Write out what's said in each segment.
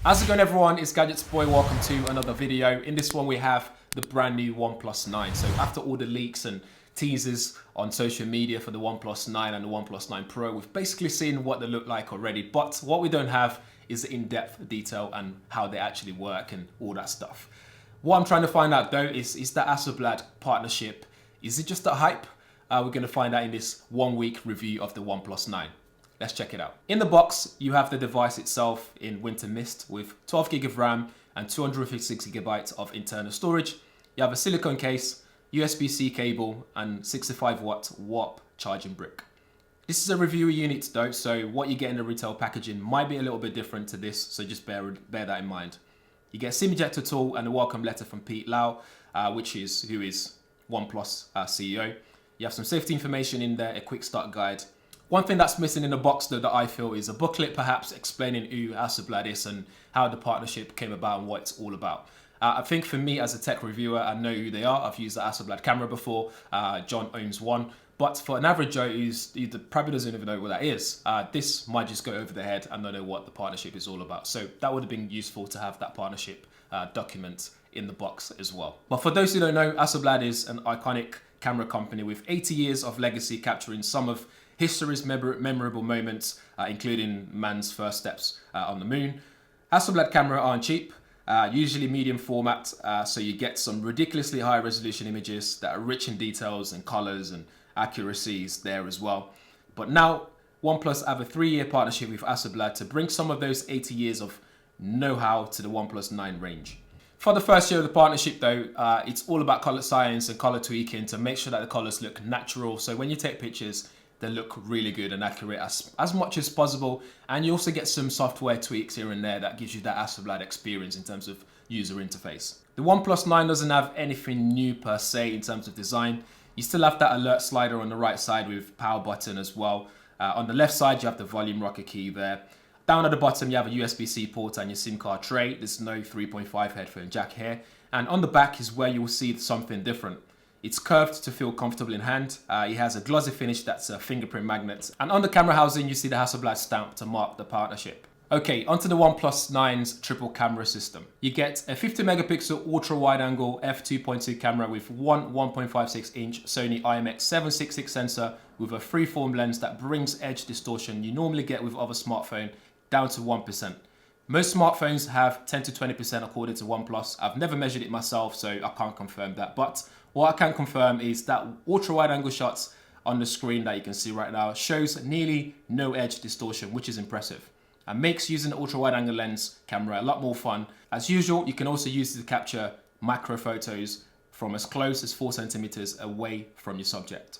How's it going, everyone? It's Gadgets Boy. Welcome to another video. In this one we have the brand new OnePlus 9. So after all the leaks and teasers on social media for the OnePlus 9 and the OnePlus 9 Pro, we've basically seen what they look like already, but what we don't have is the in-depth detail and how they actually work and all that stuff. What I'm trying to find out though is the Hasselblad partnership, is it just a hype? We're going to find out in this 1 week review of the OnePlus 9. Let's check it out. In the box, you have the device itself in winter mist with 12 gig of RAM and 256 gigabytes of internal storage. You have a silicone case, USB-C cable, and 65-watt warp charging brick. This is a reviewer unit though, so what you get in the retail packaging might be a little bit different to this, so just bear that in mind. You get a SIM ejector tool and a welcome letter from Pete Lau, who is OnePlus CEO. You have some safety information in there, a quick start guide. One thing that's missing in the box though that I feel is a booklet perhaps explaining who Hasselblad is and how the partnership came about and what it's all about. I think for me as a tech reviewer, I know who they are. I've used the Hasselblad camera before. John owns one. But for an average Joe who probably doesn't even know what that is, this might just go over their head and not know what the partnership is all about. So that would have been useful to have that partnership document in the box as well. But for those who don't know, Hasselblad is an iconic camera company with 80 years of legacy, capturing some of history's memorable moments, including man's first steps on the moon. Hasselblad camera aren't cheap, usually medium format, so you get some ridiculously high resolution images that are rich in details and colors and accuracies there as well. But now OnePlus have a 3-year partnership with Hasselblad to bring some of those 80 years of know-how to the OnePlus 9 range. For the first year of the partnership though, it's all about color science and color tweaking to make sure that the colors look natural. So when you take pictures, they look really good and accurate as much as possible. And you also get some software tweaks here and there that gives you that Hasselblad experience in terms of user interface. The OnePlus 9 doesn't have anything new per se in terms of design. You still have that alert slider on the right side with power button as well. On the left side, you have the volume rocker key there. Down at the bottom, you have a USB-C port and your SIM card tray. There's no 3.5 headphone jack here. And on the back is where you will see something different. It's curved to feel comfortable in hand. It has a glossy finish that's a fingerprint magnet. And on the camera housing, you see the Hasselblad stamp to mark the partnership. Okay, onto the OnePlus 9's triple camera system. You get a 50 megapixel ultra wide angle f2.2 camera with one 1.56 inch Sony IMX766 sensor with a freeform lens that brings edge distortion you normally get with other smartphones down to 1%. Most smartphones have 10 to 20% according to OnePlus. I've never measured it myself, so I can't confirm that. But what I can confirm is that ultra wide angle shots on the screen that you can see right now shows nearly no edge distortion, which is impressive, and makes using the ultra wide angle lens camera a lot more fun. As usual, you can also use it to capture macro photos from as close as 4 centimeters away from your subject.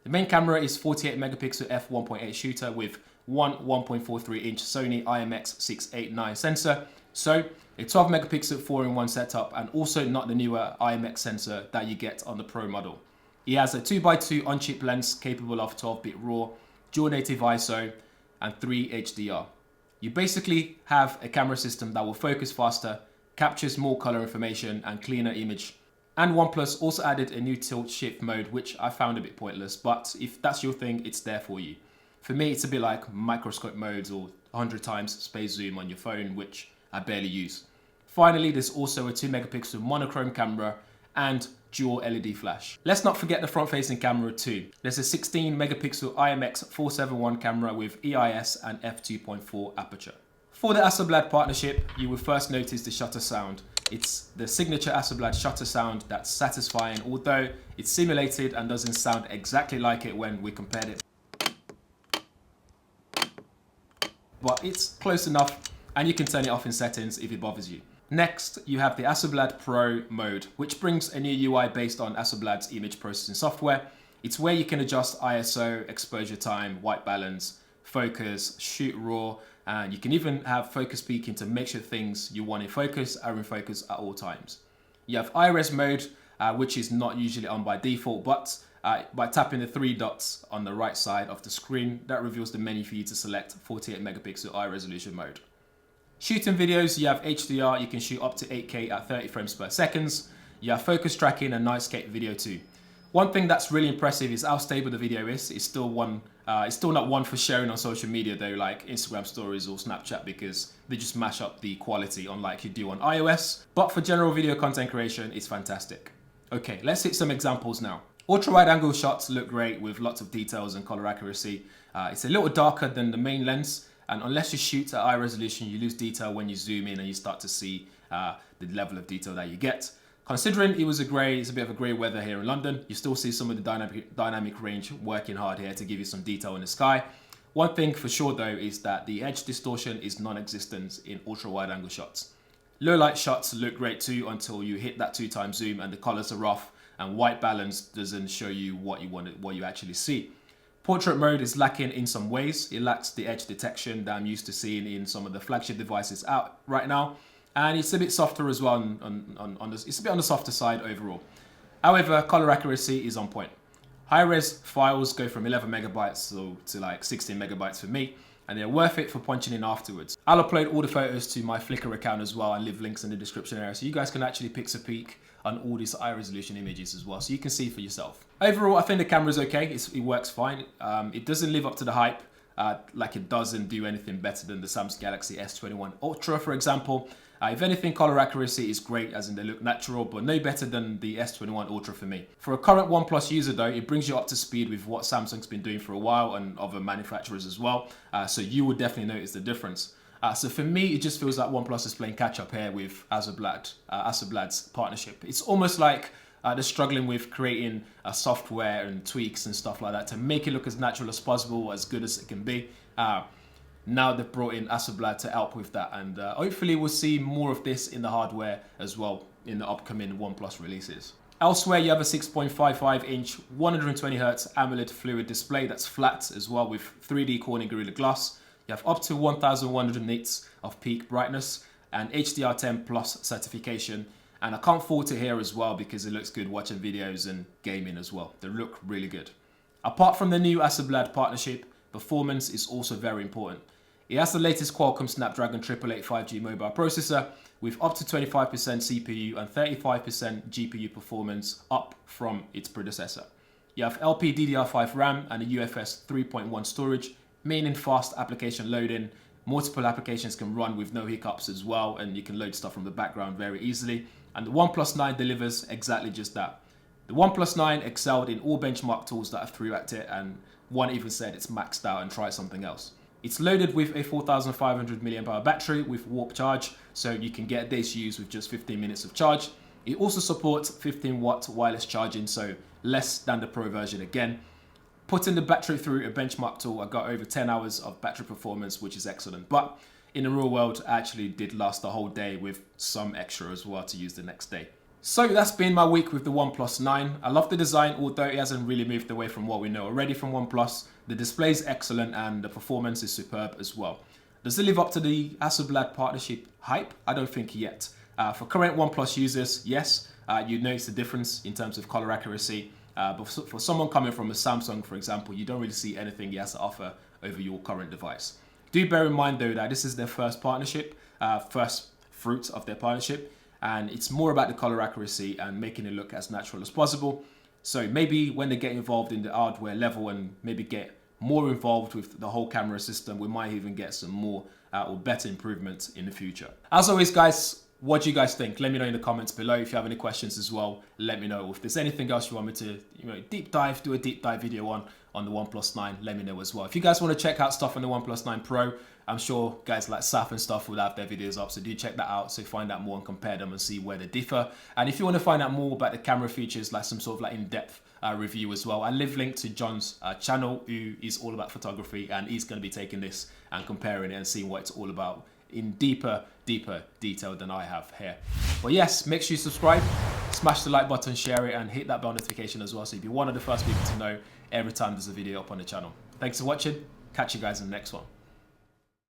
The main camera is 48 megapixel f1.8 shooter with one 1.43 inch Sony IMX689 sensor. So a 12 megapixel 4-in-1 setup, and also not the newer IMX sensor that you get on the Pro model. It has a 2x2 on-chip lens capable of 12-bit RAW, dual native ISO, and 3 HDR. You basically have a camera system that will focus faster, captures more color information and cleaner image. And OnePlus also added a new tilt shift mode, which I found a bit pointless, but if that's your thing, it's there for you. For me, it's a bit like microscope modes or 100 times space zoom on your phone, which I barely use. Finally, there's also a 2 megapixel monochrome camera and dual LED flash. Let's not forget the front-facing camera too. There's a 16 megapixel IMX471 camera with EIS and f2.4 aperture. For the Hasselblad partnership, you will first notice the shutter sound. It's the signature Hasselblad shutter sound that's satisfying, although it's simulated and doesn't sound exactly like it when we compared it. But it's close enough, and you can turn it off in settings if it bothers you. Next, you have the Hasselblad Pro mode, which brings a new UI based on Hasselblad's image processing software. It's where you can adjust ISO, exposure time, white balance, focus, shoot raw, and you can even have focus peaking to make sure things you want in focus are in focus at all times. You have iRes mode, which is not usually on by default, but by tapping the 3 dots on the right side of the screen, that reveals the menu for you to select 48 megapixel high resolution mode. Shooting videos, you have HDR, you can shoot up to 8K at 30 frames per second. You have focus tracking and nightscape video too. One thing that's really impressive is how stable the video is. It's still not one for sharing on social media though, like Instagram stories or Snapchat, because they just mash up the quality unlike you do on iOS. But for general video content creation, it's fantastic. Okay, let's hit some examples now. Ultra wide angle shots look great with lots of details and color accuracy. It's a little darker than the main lens, and unless you shoot at high resolution, you lose detail when you zoom in and you start to see the level of detail that you get. Considering it's a bit of a grey weather here in London, you still see some of the dynamic range working hard here to give you some detail in the sky. One thing for sure though is that the edge distortion is non-existent in ultra wide angle shots. Low light shots look great too until you hit that 2x zoom and the colors are off and white balance doesn't show you what you actually see. Portrait mode is lacking in some ways. It lacks the edge detection that I'm used to seeing in some of the flagship devices out right now. And it's a bit softer as well. It's a bit on the softer side overall. However, color accuracy is on point. High-res files go from 11 megabytes to like 16 megabytes for me, and they're worth it for punching in afterwards. I'll upload all the photos to my Flickr account as well and leave links in the description area so you guys can actually pick a peek on all these high resolution images as well, so you can see for yourself. Overall, I think the camera's okay. It works fine. It doesn't live up to the hype, like it doesn't do anything better than the Samsung Galaxy S21 Ultra, for example. If anything, color accuracy is great, as in they look natural, but no better than the S21 Ultra for me. For a current OnePlus user though, it brings you up to speed with what Samsung's been doing for a while and other manufacturers as well. So you would definitely notice the difference. So for me, it just feels like OnePlus is playing catch up here with Hasselblad's partnership. It's almost like they're struggling with creating software and tweaks and stuff like that to make it look as natural as possible, as good as it can be. Now they've brought in Hasselblad to help with that, and hopefully we'll see more of this in the hardware as well in the upcoming OnePlus releases. Elsewhere, you have a 6.55-inch 120Hz AMOLED fluid display that's flat as well with 3D Corning Gorilla Glass. You have up to 1100 nits of peak brightness and HDR10 Plus certification. And I can't fault it here as well because it looks good watching videos and gaming as well. They look really good. Apart from the new Hasselblad partnership, performance is also very important. It has the latest Qualcomm Snapdragon 888 5G mobile processor with up to 25% CPU and 35% GPU performance up from its predecessor. You have LPDDR5 RAM and a UFS 3.1 storage, meaning fast application loading. Multiple applications can run with no hiccups as well, and you can load stuff from the background very easily. And the OnePlus 9 delivers exactly just that. The OnePlus 9 excelled in all benchmark tools that have threw at it, and one even said it's maxed out and try something else. It's loaded with a 4500 mAh battery with warp charge, so you can get this use with just 15 minutes of charge. It also supports 15-watt wireless charging, so less than the Pro version again. Putting the battery through a benchmark tool, I got over 10 hours of battery performance, which is excellent. But in the real world, I actually did last the whole day with some extra as well to use the next day. So that's been my week with the OnePlus 9. I love the design, although it hasn't really moved away from what we know already from OnePlus. The display is excellent and the performance is superb as well. Does it live up to the Hasselblad partnership hype? I don't think yet. For current OnePlus users, yes, you notice the difference in terms of color accuracy. But for someone coming from a Samsung, for example, you don't really see anything he has to offer over your current device. Do bear in mind though that this is their first partnership, first fruit of their partnership. And it's more about the color accuracy and making it look as natural as possible. So maybe when they get involved in the hardware level and maybe get more involved with the whole camera system, we might even get some more or better improvements in the future. As always, guys, what do you guys think? Let me know in the comments below. If you have any questions as well, let me know. If there's anything else you want me to do a deep dive video on the OnePlus 9, let me know as well. If you guys want to check out stuff on the OnePlus 9 Pro, I'm sure guys like Saf and stuff will have their videos up, so do check that out so find out more and compare them and see where they differ. And if you want to find out more about the camera features, like some sort of like in-depth review as well, I leave link to John's channel, who is all about photography, and he's going to be taking this and comparing it and seeing what it's all about in deeper detail than I have here. But yes, make sure you subscribe, smash the like button, share it, and hit that bell notification as well, so you'll be one of the first people to know every time there's a video up on the channel. Thanks for watching. Catch you guys in the next one.